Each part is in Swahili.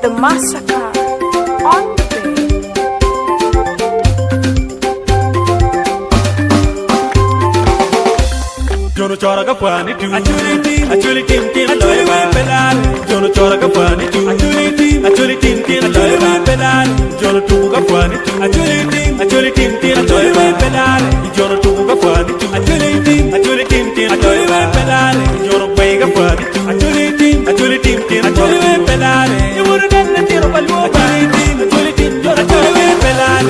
The massacre on the bay. Jono chora ka pani tu achuli tim tim achuli we pelal jono chora ka pani tu achuli tim tim achuli we pelal jono tu ka pani tu achuli tim tim achuli we pelal jono tu ka pani tu achuli tim tim achuli we pelal jono pe ka pani tu achuli tim tim achuli we pelal yuru den na tiro palu achuli tim jono achuli we pelal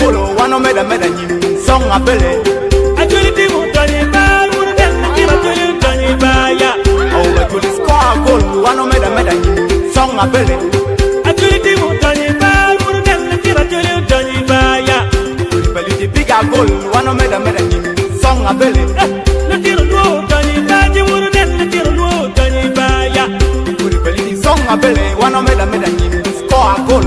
Golo wano meda nyim song abele achuli timu tani ba wuru den achuli tani ba ya awu achuli score goal wano meda nyim song abele achuli timu tani ba wuru den achuli tani ba ya bali di bigger goal wano meda nyim song abele na tiro no tani ba ji wuru den tiro no tani ba ya bali di song abele wano meda nyim score goal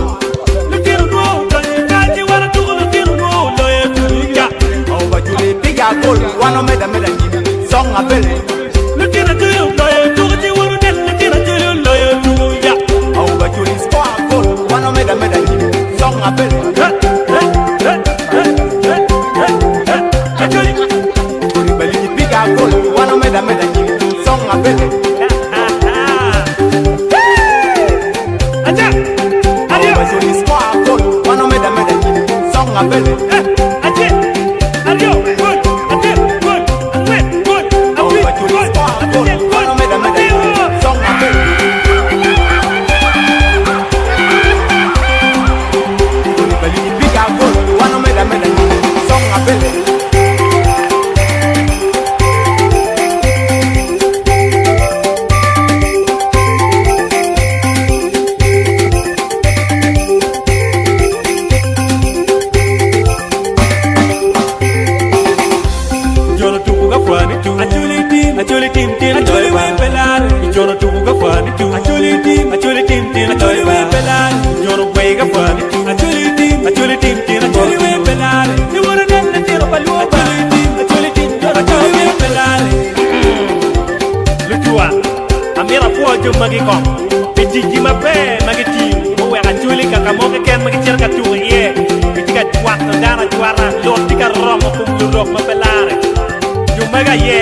goal wano meda nyim song abele lutira tuyo loye tuji wuru den lutira tuyo loye tuya au bajuli score goal wano meda nyim song abele achuli bali di bigger goal wano meda nyim song abele acha au bajuli score goal wano meda nyim song abele acha adio achuli tim tim achuli we pelal jono tu ga fani tu achuli tim achuli we pelal jono we ga fani tu achuli tim achuli we pelal ni wona den na tiro palu achuli tim achuli we pelal lutua amira po jo magi ko petiji mabe magi tim mo we achuli kaka mo ke ken magi cerka tu ye bitika twat dana twara lotika romo kum lurok ma pelare jo maga ye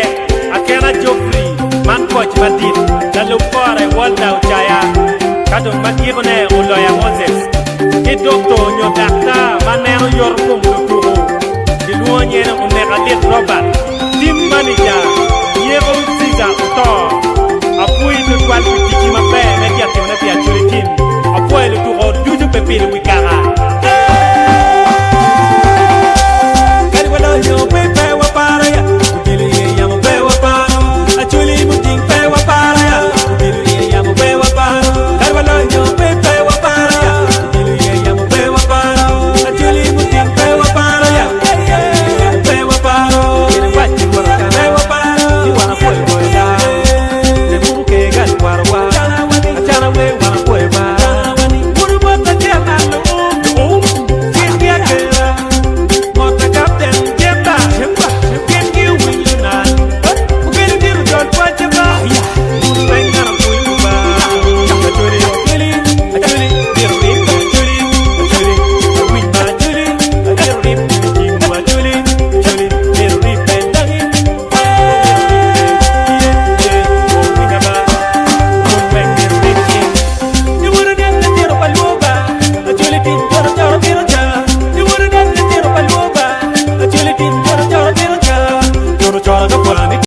akena jofri man coach madit dalu kore walda uchaya kado matieko ne uloya Moses ki doctor nyo dakta maneno yor kum luturo diluonye ne uneka lit Robert team manager yego siza uto